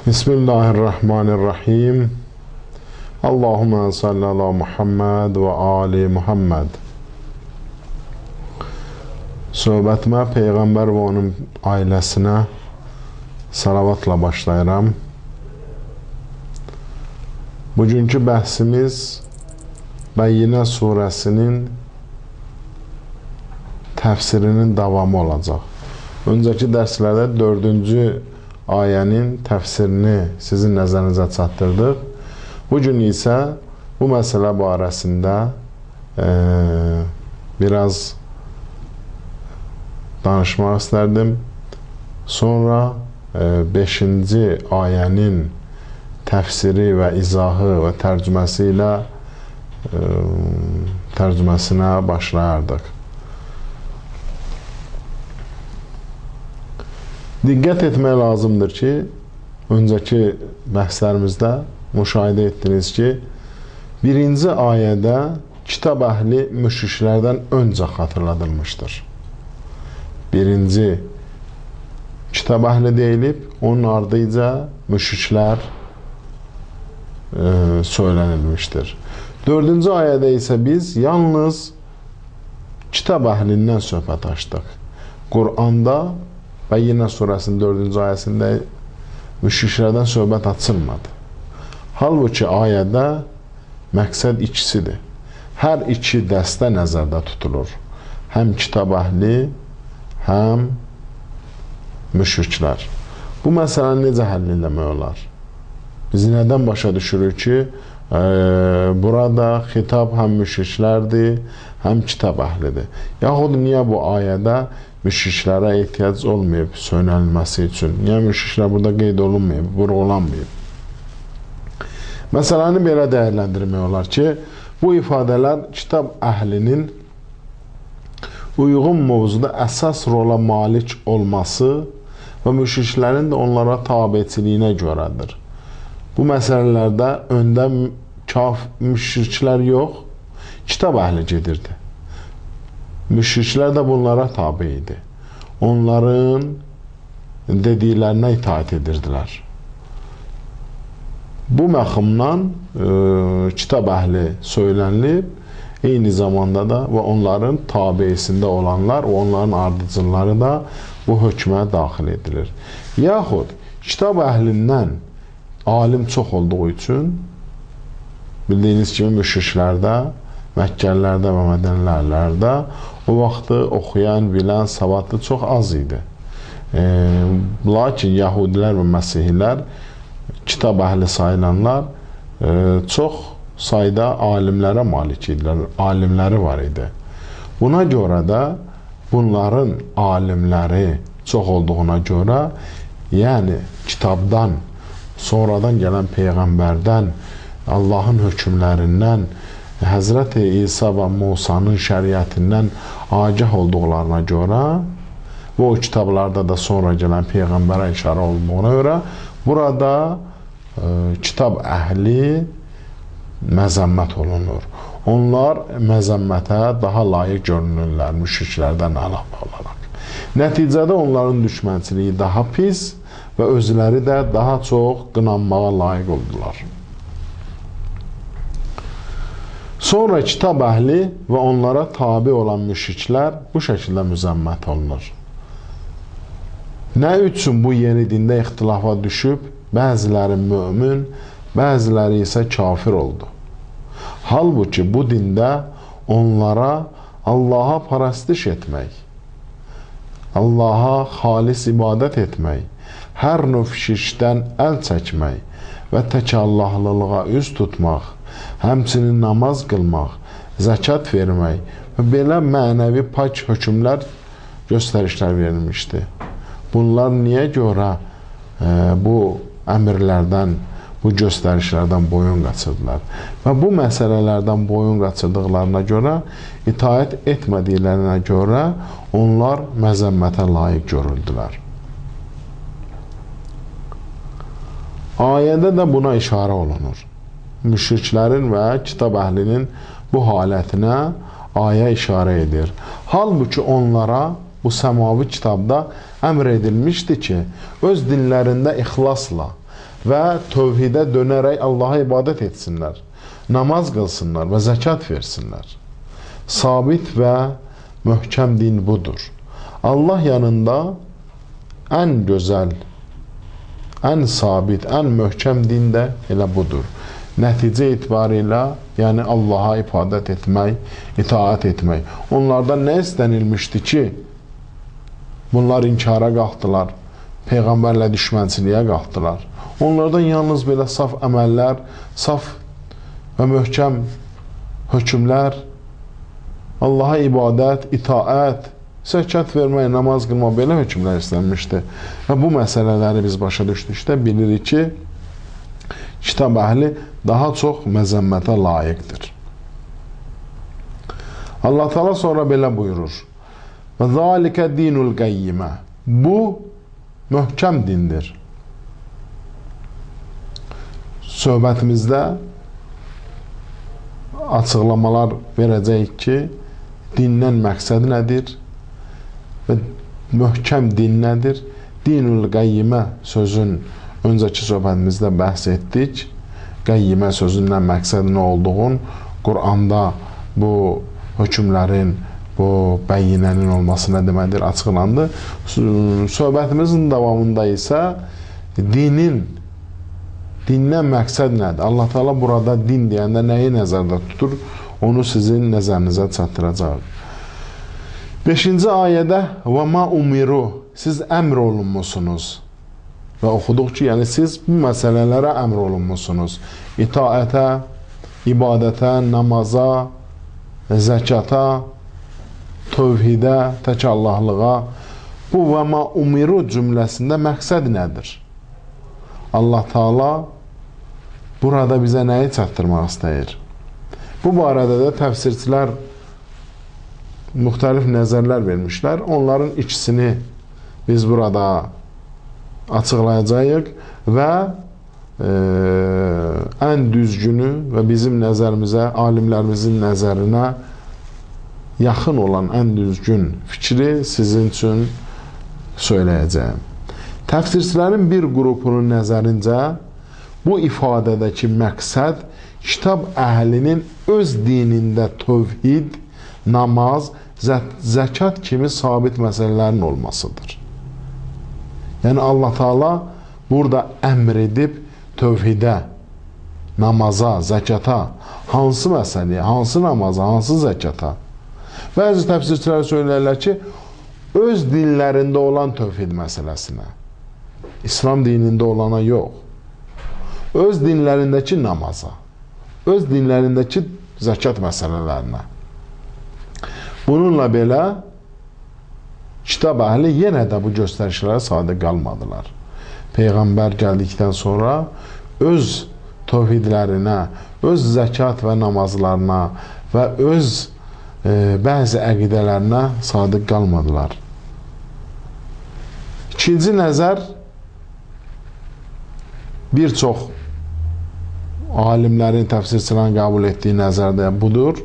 Bismillahirrahmanirrahim. Allahümme salli ala Muhammed və ali Muhammed. Söhbətimə Peyğəmbər və onun ailəsinə salavatla başlayıram. Bugünkü bəhsimiz Bəyyinə surəsinin təfsirinin davamı olacaq. Öncəki dərslərdə 4-cü ayənin təfsirini sizin nəzərinizə çatdırdıq. Bugün isə bu məsələ barəsində biraz danışmaq istərdim. Sonra 5-ci ayənin təfsiri və izahı və tərcüməsi ilə tərcüməsinə başlayardıq. Diqqət etmək lazımdır ki, öncəki bəhslərimizdə müşahidə etdiniz ki, 1-ci ayədə kitab əhli müşriklərdən öncə xatırladılmışdır. 1-ci kitab əhli deyilib, onun ardıca müşriklər söylənilmişdir. 4-cü ayədə isə biz yalnız kitab əhlindən söhbət açdıq. Qur'anda Bəyyinə surəsinin 4-cü ayəsində müşriklərdən söhbət açılmadı. Halbuki ayədə məqsəd ikisidir. Hər iki dəstə nəzərdə tutulur. Həm kitab əhli, həm müşriklər. Bu məsələni necə həll eləmək olar? Biz nədən başa düşürük ki, burada xitab həm müşriklərdir, həm kitab əhlidir. Yaxud niyə bu ayədə müşriklərə ehtiyac olmayıb söylənilməsi üçün? Niyə müşriklər burada qeyd olunmayıb, vurğulanmayıb? Məsələni belə dəyərləndirmək olar ki, bu ifadələr kitab əhlinin uyğun mövzuda əsas rola malik olması və müşriklərin də onlara tabiçiliyinə görədir. Bu məsələlərdə öndə müşriklər yox, kitab əhli gedirdi. Müşriklər də bunlara tabi idi. Onların dediklərinə itaat edirdilər. Bu məxımdan kitab əhli söylənilib, eyni zamanda da və onların tabiisində olanlar və onların ardıcılları da bu hökmə daxil edilir. Yaxud kitab əhlindən alim çox olduğu üçün, bildiyiniz kimi müşriklərdə, Məkkəlilərdə və mədənilərdə o vaxtı oxuyan, bilən, savadlı çox az idi. Lakin Yahudilər və Məsihilər, kitab əhli sayılanlar çox sayda alimlərə malik idilər, alimləri var idi. Buna görə də bunların alimləri çox olduğuna görə, yəni kitabdan, sonradan gələn Peyğəmbərdən, Allahın hökmlərindən, Həzrəti İsa və Musanın şəriətindən agah olduqlarına görə və o kitablarda da sonra gələn Peyğəmbərə işarə olduğuna görə burada kitab əhli məzəmmət olunur. Onlar məzəmmətə daha layiq görünürlər müşriklərdən əlavə olaraq. Nəticədə onların düşmənçiliyi daha pis və özləri də daha çox qınanmağa layiq oldular. Sonra kitab əhli və onlara tabi olan müşriklər bu şəkildə müzəmmət olunur. Nə üçün bu yeni dində ixtilafa düşüb, bəziləri mömin, bəziləri isə kafir oldu? Halbuki bu dində onlara Allaha pərəstiş etmək, Allaha xalis ibadət etmək, hər növ şirkdən əl çəkmək və tək Allahlılığa üz tutmaq, həmçinin namaz qılmaq, zəkat vermək və belə mənəvi pak hökmlər, göstərişlər verilmişdi. Bunlar niyə görə bu əmirlərdən, bu göstərişlərdən boyun qaçırdılar? Və bu məsələlərdən boyun qaçırdıqlarına görə, itaət etmədiklərinə görə onlar məzəmmətə layiq görüldülər. Ayədə də buna işarə olunur. Müşriklərin və kitab əhlinin bu halətinə ayə işarə edir. Halbuki onlara bu səmavi kitabda əmr edilmişdi ki, öz dillərində ixlasla və tövhidə dönərək Allaha ibadət etsinlər, namaz qılsınlar və zəkat versinlər. Sabit və möhkəm din budur. Allah yanında ən gözəl, ən sabit, ən möhkəm din də elə budur. Nəticə etibarilə, yəni Allaha ibadət etmək, itaat etmək. Onlardan nə istənilmişdi ki, bunlar inkara qalxdılar, Peyğəmbərlə düşmənçiliyə qalxdılar. Onlardan yalnız belə saf əməllər, saf və möhkəm hökmlər, Allaha ibadət, itaət, zəkat vermək, namaz qılmaq, belə hökmlər istənmişdi. Və bu məsələləri biz başa düşdükdə bilirik ki, kitab əhli daha çox məzəmmətə layiqdir. Allah Teala sonra belə buyurur: Və zəlikə dinul qəyyimə. Bu möhkəm dindir. Söhbətimizdə açıqlamalar verəcəyik ki, dindən məqsəd nədir və möhkəm din nədir? Dinul qəyyimə sözün öncəki söhbətimizdə bəhs etdik. Qəyyimə sözündən məqsəd nə olduğun Quranda bu hökmlərin, bu bəyyinənin olması nə deməkdir açıqlandı. Söhbətimizin davamında isə dindən məqsəd nədir? Allah Teala burada din deyəndə nəyi nəzərdə tutur? Onu sizin nəzərinizə çatdıracaq. 5-ci ayədə və ma umiru, siz əmr olunmusunuz. Və oxuduq ki, yəni siz bu məsələlərə əmr olunmusunuz. İtaətə, ibadətə, namaza, zəkata, tövhidə, tək Allahlığa. Bu və ma umiru cümləsində məqsəd nədir? Allah Teala burada bizə nəyi çatdırmaq istəyir? Bu barədə də təfsirçilər müxtəlif nəzərlər vermişlər. Onların ikisini biz burada açıqlayacağıq və ən düzgünü və bizim nəzərimizə, alimlərimizin nəzərinə yaxın olan ən düzgün fikri sizin üçün söyləyəcəyim. Təfsirçilərin bir qrupunun nəzərincə bu ifadədəki məqsəd kitab əhlinin öz dinində tövhid, namaz, zəkat kimi sabit məsələlərin olmasıdır. Yəni Allah Teala burada əmr edib tövhidə, namaza, zəkata, hansı məsələyə, hansı namaza, hansı zəkata? Bəzi təfsirçilər söyləyirlər ki, öz dinlərində olan tövhid məsələsinə, İslam dinində olana yox, öz dinlərindəki namaza, öz dinlərindəki zəkat məsələlərinə. Bununla belə kitab əhli yenə də bu göstərişlərə sadiq qalmadılar. Peyğəmbər gəldikdən sonra öz tövhidlərinə, öz zəkat və namazlarına və öz bəzi əqidələrinə sadiq qalmadılar. İkinci nəzər, bir çox alimlərin, təfsirçilərin qəbul etdiyi nəzərdə budur.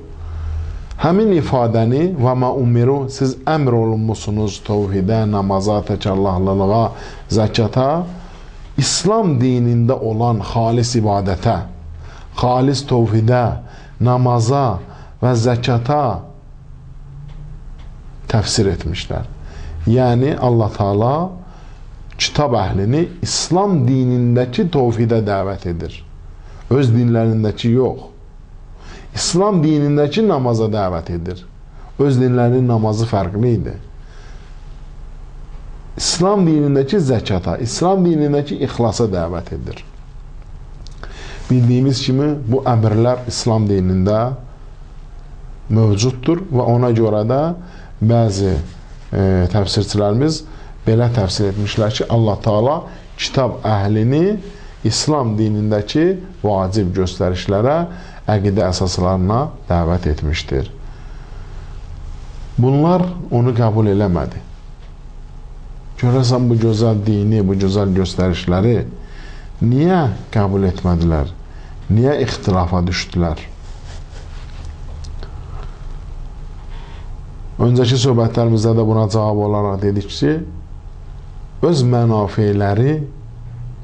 Həmin ifadəni və ma umiru, siz əmr olunmusunuz tövhidə, namaza, tək Allahlılığa, zəkata, İslam dinində olan xalis ibadətə, xalis tövhidə, namaza və zəkata təfsir etmişlər. Yəni Allah Teala kitab əhlini İslam dinindəki tövhidə dəvət edir. Öz dinlərindəki yox. İslam dinindəki namaza dəvət edir. Öz dinlərinin namazı fərqli idi. İslam dinindəki zəkata, İslam dinindəki ixlasa dəvət edir. Bildiyimiz kimi bu əmrlər İslam dinində mövcuddur və ona görə də bəzi təfsirçilərimiz belə təfsir etmişlər ki, Allah Teala kitab əhlini İslam dinindəki vacib göstərişlərə, əqidə əsaslarına dəvət etmişdir. Bunlar onu qəbul eləmədi. Görəsən bu gözəl dini, bu gözəl göstərişləri niyə qəbul etmədilər? Niyə ixtilafa düşdülər? Öncəki söhbətlərimizdə də buna cavab olaraq dedik ki, öz mənafeləri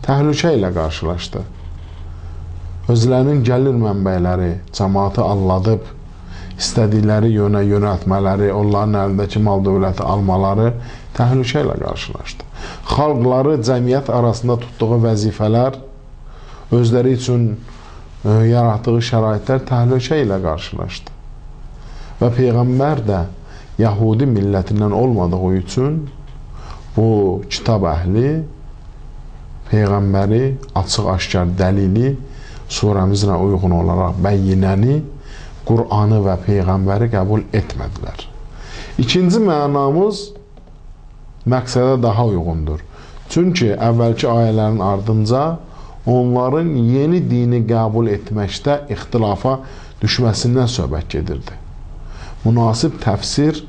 təhlükə ilə qarşılaşdı. Özlərinin gəlir mənbələri cəmaatı alladıb, istədikləri yönə yönəltmələri, onların əlindəki mal dövləti almaları təhlükə ilə qarşılaşdı. Xalqları cəmiyyət arasında tutduğu vəzifələr, özləri üçün yaratdığı şəraitlər təhlükə ilə qarşılaşdı. Və Peyğəmbər də Yahudi millətindən olmadığı üçün bu kitab əhli Peyğəmbəri açıq-aşkar dəlili, surəmizlə uyğun olaraq bəyyinəni, Qur'anı və Peyğəmbəri qəbul etmədilər. İkinci mənamız məqsədə daha uyğundur. Çünki əvvəlki ayələrin ardınca onların yeni dini qəbul etməkdə ixtilafa düşməsindən söhbət gedirdi. Münasib təfsir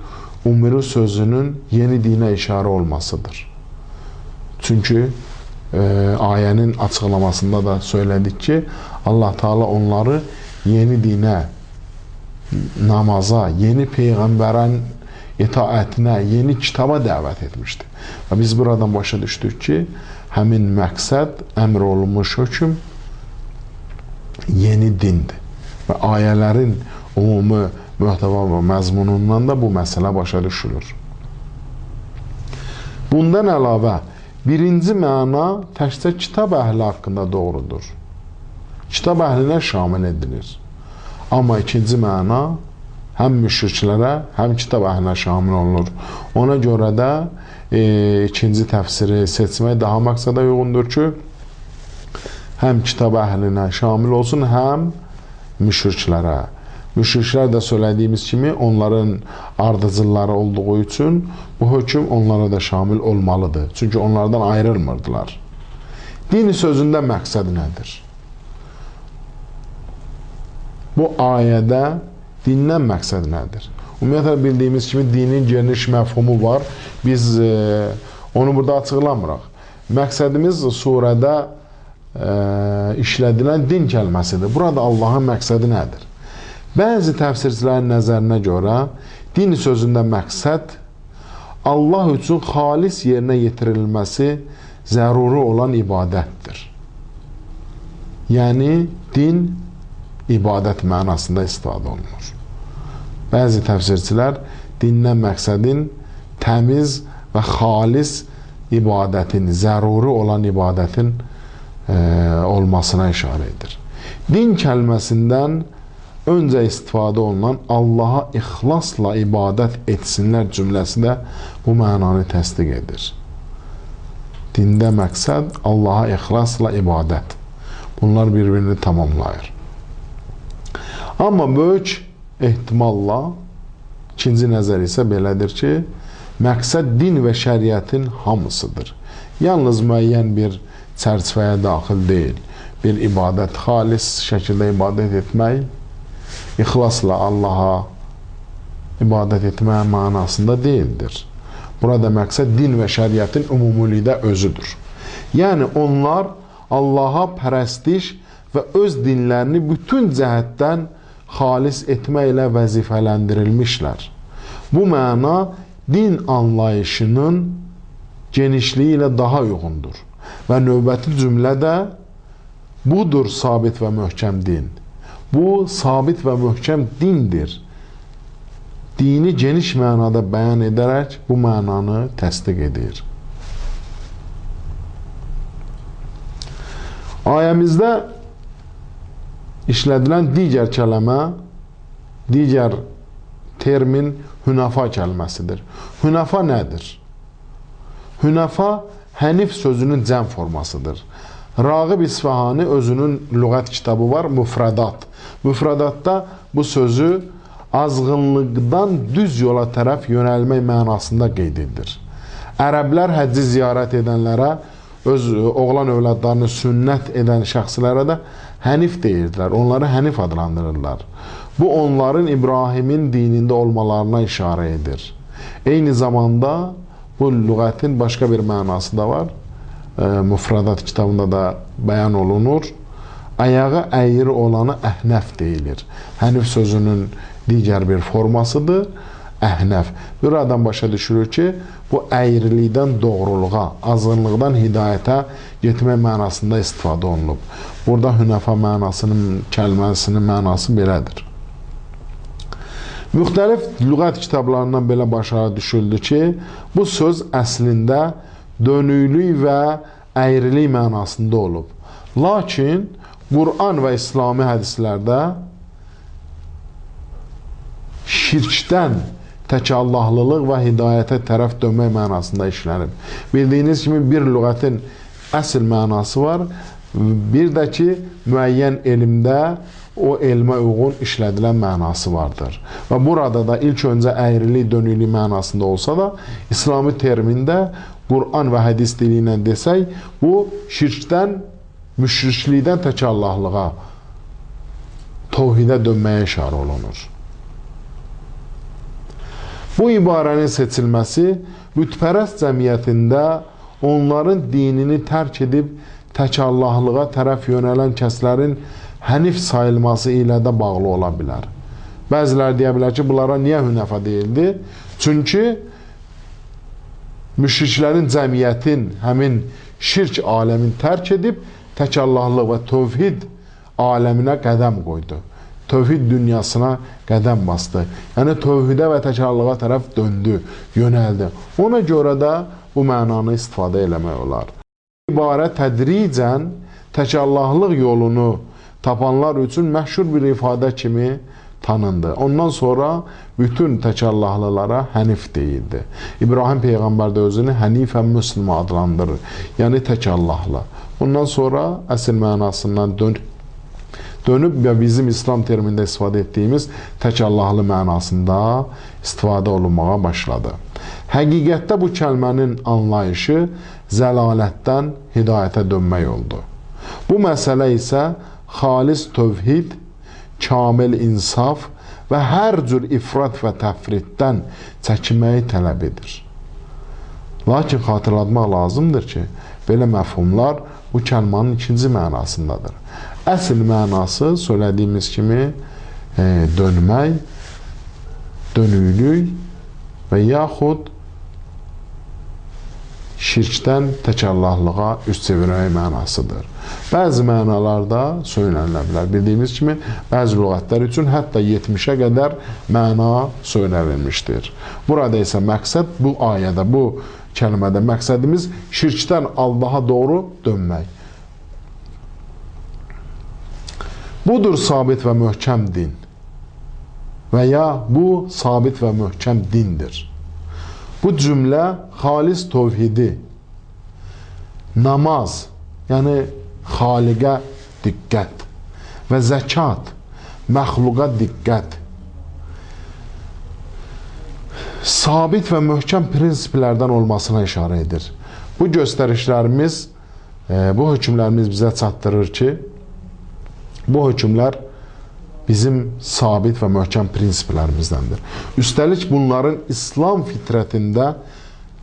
umri sözünün yeni dinə işarə olmasıdır. Çünki ayənin açıqlamasında da söylədik ki, Allah Teala onları yeni dinə, namaza, yeni Peyğəmbərin itaətinə, yeni kitaba dəvət etmişdir. Və biz buradan başa düşdük ki, həmin məqsəd, əmr olunmuş hökm yeni dindir. Və ayələrin ümumi möhtəva və məzmunundan da bu məsələ başa düşülür. Bundan əlavə, birinci məna təkcə kitab əhli haqqında doğrudur. Kitab əhlinə şamil edilir. Amma ikinci məna həm müşriklərə, həm kitab əhlinə şamil olunur. Ona görə də ikinci təfsiri seçmək daha məqsədə uyğundur ki, həm kitab əhlinə şamil olsun, həm müşriklərə. Müşriklər də söylədiyimiz kimi onların ardıcılları olduğu üçün bu hökm onlara da şamil olmalıdır. Çünki onlardan ayrılmırdılar. Din sözündə məqsəd nədir? Bu ayədə dindən məqsəd nədir? Ümumiyyətlə bildiyimiz kimi dinin geniş məfhumu var. Biz onu burada açıqlamırıq. Məqsədimiz surədə işlədilən din kəlməsidir. Burada Allahın məqsədi nədir? Bəzi təfsirçilərin nəzərinə görə din sözündə məqsəd Allah üçün xalis yerinə yetirilməsi zəruri olan ibadətdir. Yəni, din ibadət mənasında istifadə olunur. Bəzi təfsirçilər dindən məqsədin təmiz və xalis ibadətin, zəruri olan ibadətin olmasına işarə edir. Din kəlməsindən öncə istifadə olunan Allaha ixlasla ibadət etsinlər cümləsi də bu mənanı təsdiq edir. Dində məqsəd Allaha ixlasla ibadət. Bunlar bir-birini tamamlayır. Amma böyük ehtimalla ikinci nəzər isə belədir ki, məqsəd din və şəriətin hamısıdır. Yalnız müəyyən bir çərçivəyə daxil deyil. Bir ibadət, xalis şəkildə ibadət etmək, İxlasla Allaha ibadət etməyə mənasında deyildir. Burada məqsəd din və şəriətin ümumilikdə özüdür. Yəni, onlar Allaha pərəstiş və öz dinlərini bütün cəhətdən xalis etməklə vəzifələndirilmişlər. Bu məna din anlayışının genişliyi ilə daha uyğundur. Və növbəti cümlədə budur sabit və möhkəm din. Bu, sabit və möhkəm dindir. Dini geniş mənada bəyan edərək bu mənanı təsdiq edir. Ayəmizdə işlədilən digər kələmə, digər termin hünafa kəlməsidir. Hünafa nədir? Hünafa hənif sözünün cəm formasıdır. Rağib İsfahani özünün lüğət kitabı var, Müfrədat. Müfrədatda bu sözü azğınlıqdan düz yola tərəf yönəlmək mənasında qeyd edilir. Ərəblər həcci ziyarət edənlərə, öz oğlan övladlarını sünnət edən şəxslərə də hənif deyirdilər. Onları hənif adlandırırlar. Bu, onların İbrahimin dinində olmalarına işarə edir. Eyni zamanda bu lüğətin başqa bir mənası da var. Müfrədat kitabında da bəyan olunur. Ayağı əyri olanı əhnəf deyilir. Hənif sözünün digər bir formasıdır. Əhnəf. Buradan başa düşürük ki, bu əyrilikdən doğruluğa, azınlıqdan hidayətə getmək mənasında istifadə olunub. Burada hünəfa mənasının, kəlməsinin mənası belədir. Müxtəlif lüğət kitablarından belə başa düşüldü ki, bu söz əslində dönüklük və əyrilik mənasında olub. Lakin Qur'an və İslami hədislərdə şirkdən təkallahlılıq və hidayətə tərəf dönmək mənasında işlənib. Bildiyiniz kimi bir lüğətin əsl mənası var, bir də ki, müəyyən elmdə o elmə uyğun işlədilən mənası vardır. Və burada da ilk öncə əyrilik, dönüklük mənasında olsa da, İslami termində Qur'an və hədis dili ilə desək, bu şirkdən, müşriklikdən təkallahlığa, təvhidə dönməyə işarə olunur. Bu ibarənin seçilməsi bütpərəst cəmiyyətində onların dinini tərk edib təkallahlığa tərəf yönələn kəslərin hənif sayılması ilə də bağlı ola bilər. Bəziləri deyə bilər ki, bunlara niyə hünəfa deyildi? Çünki müşriklərin cəmiyyətin həmin şirk aləmin tərk edib təkallahlıq və tövhid aləminə qədəm qoydu. Tövhid dünyasına qədəm bastı. Yəni, tövhidə və təkarlığa tərəf döndü, yönəldi. Ona görə də bu mənanı istifadə eləmək olar. İbarə tədricən təkallahlıq yolunu tapanlar üçün məşhur bir ifadə kimi tanındı. Ondan sonra bütün təkallahlılara hənif deyildi. İbrahim Peyğəmbər də özünü hənifən müslim adlandırır. Yəni, təkallahlı. Ondan sonra əsl mənasından dönüb və bizim İslam termində istifadə etdiyimiz təkallahlı mənasında istifadə olunmağa başladı. Həqiqətdə bu kəlmənin anlayışı zəlalətdən hidayətə dönmək oldu. Bu məsələ isə xalis tövhid, kamil insaf və hər cür ifrat və təfriddən çəkinməyi tələb edir. Lakin xatırlatmaq lazımdır ki, belə məfhumlar bu kəlmanın ikinci mənasındadır. Əsl mənası söylədiyimiz kimi dönmək, dönüklük və yaxud şirkdən təkallahlığa üst çevirmək mənasıdır. Bəzi mənalarda söylənilə bilər. Bildiyimiz kimi, bəzi lüğətlər üçün hətta 70-ə qədər məna söylənilmişdir. Burada isə məqsəd bu ayədə, bu kəlmədə məqsədimiz şirkdən Allaha doğru dönmək. Budur sabit və möhkəm din və ya bu sabit və möhkəm dindir. Bu cümlə xalis tövhidi, namaz, yəni xaliqə diqqət və zəkat, məxluqa diqqət, sabit və möhkəm prinsiplərdən olmasına işarə edir. Bu göstərişlərimiz, bu hökmlərimiz bizə çatdırır ki, bu hökmlər bizim sabit və möhkəm prinsiplərimizdəndir. Üstəlik bunların İslam fitrətində,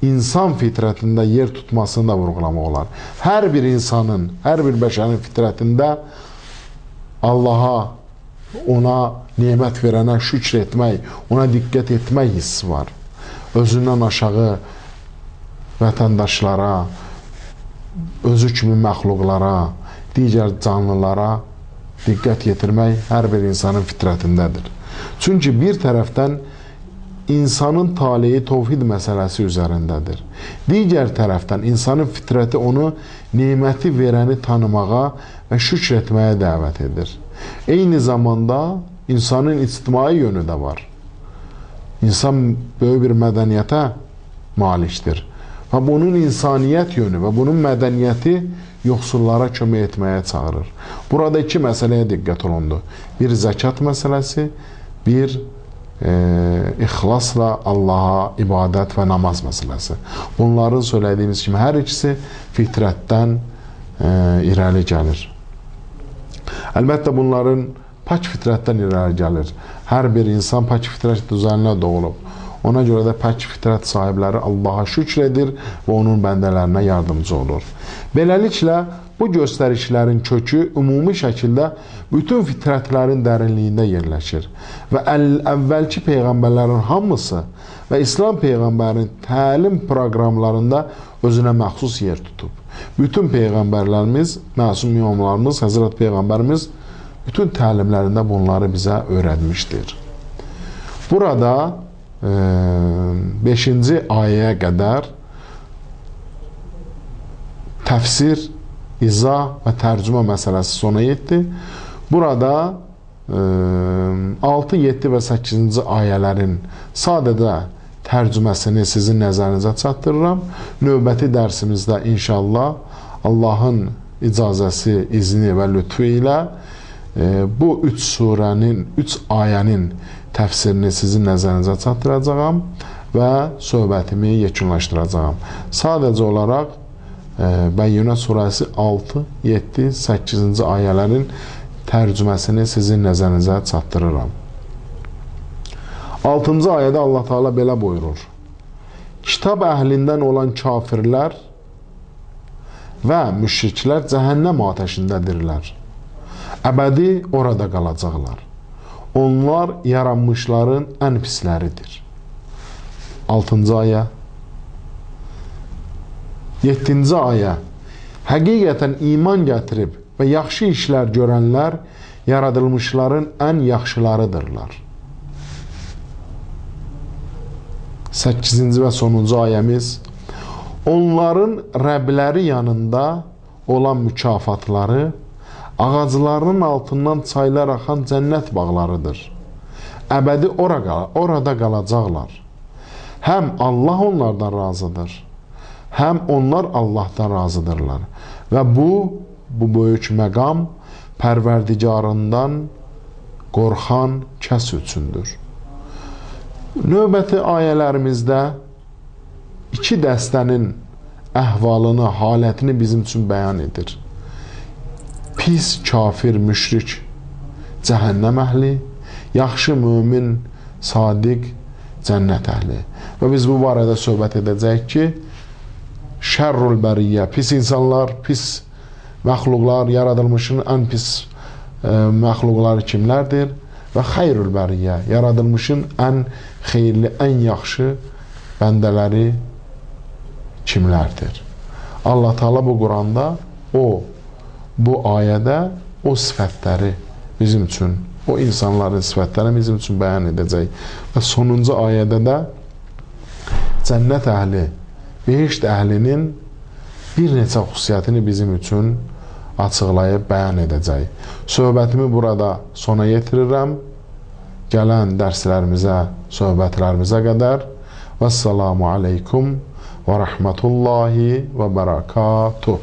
insan fitrətində yer tutmasını da vurğulamaq olar. Hər bir insanın, hər bir bəşərin fitrətində Allaha, ona nemət verənə şükr etmək, ona diqqət etmək hissi var. Özündən aşağı vətəndaşlara, özü kimi məxluqlara, digər canlılara diqqət yetirmək hər bir insanın fitrətindədir. Çünki bir tərəfdən insanın taleyi tövhid məsələsi üzərindədir. Digər tərəfdən insanın fitrəti onu neməti verəni tanımağa və şükr etməyə dəvət edir. Eyni zamanda insanın ictimai yönü də var. İnsan böyük bir mədəniyyətə malikdir. Və bunun insaniyyət yönü və bunun mədəniyyəti yoxsullara kömək etməyə çağırır. Burada iki məsələyə diqqət olundu. Bir zəkat məsələsi, bir ixlasla Allaha ibadət və namaz məsələsi. Bunların söylədiyimiz kimi hər ikisi fitrətdən irəli gəlir. Əlbəttə bunların pak fitrətdən irəli gəlir. Hər bir insan pak fitrət düzəninə doğulub. Ona görə də pak fitrət sahibləri Allaha şükr edir və onun bəndələrinə yardımcı olur. Beləliklə, bu göstərişlərin kökü ümumi şəkildə bütün fitrətlərin dərinliyində yerləşir və əvvəlki peyğəmbərlərin hamısı və İslam peyğəmbərinin təlim proqramlarında özünə məxsus yer tutub. Bütün peyğəmbərlərimiz, məsum imamlarımız, Həzrət Peyğəmbərimiz bütün təlimlərində bunları bizə öyrətmişdir. Burada 5-ci ayəyə qədər təfsir, izah və tərcümə məsələsi sona yetdi. Burada 6, 7 və 8-ci ayələrin sadəcə tərcüməsini sizin nəzərinizə çatdırıram. Növbəti dərsimizdə inşallah Allahın icazəsi, izni və lütfu ilə bu 3 surənin, 3 ayənin təfsirini sizin nəzərinizə çatdıracağam və söhbətimi yekunlaşdıracağam. Sadəcə olaraq Bəyyinə surəsi 6, 7, 8-ci ayələrin tərcüməsini sizin nəzərinizə çatdırıram. 6-cı ayədə Allah Teala belə buyurur: Kitab əhlindən olan kafirlər və müşriklər cəhənnəm atəşindədirlər. Əbədi orada qalacaqlar. Onlar yaranmışların ən pisləridir. 6-cı ayə. 7-ci ayə. Həqiqətən iman gətirib və yaxşı işlər görənlər yaradılmışların ən yaxşılarıdırlar. 8-ci və sonuncu ayəmiz: Onların Rəbləri yanında olan mükafatları ağaclarının altından çaylar axan cənnət bağlarıdır. Əbədi orada qalacaqlar. Həm Allah onlardan razıdır, həm onlar Allahdan razıdırlar. Və bu böyük məqam Pərverdigarından qorxan kəs üçündür. Növbəti ayələrimizdə 2 dəstənin əhvalını, halətini bizim üçün bəyan edir. Pis, kafir, müşrik, cəhənnəm əhli, yaxşı, mömin, sadiq, cənnət əhli. Və biz bu barədə söhbət edəcəyik ki, şərrul bəriyyə, pis insanlar, pis məxluqlar, yaradılmışın ən pis məxluqları kimlərdir? Və xeyrul bəriyyə, yaradılmışın ən xeyirli, ən yaxşı bəndələri kimlərdir? Allah Teala bu Quranda bu ayədə o sifətləri bizim üçün, o insanların sifətlərini bizim üçün bəyan edəcək. Və sonuncu ayədə də cənnət əhli, behişt əhlinin bir neçə xüsusiyyətini bizim üçün açıqlayıb bəyan edəcək. Söhbətimi burada sona yetirirəm. Gələn dərslərimizə, söhbətlərimizə qədər. Vəssalamu aleykum və rəhmətullahi və bərəkatuh.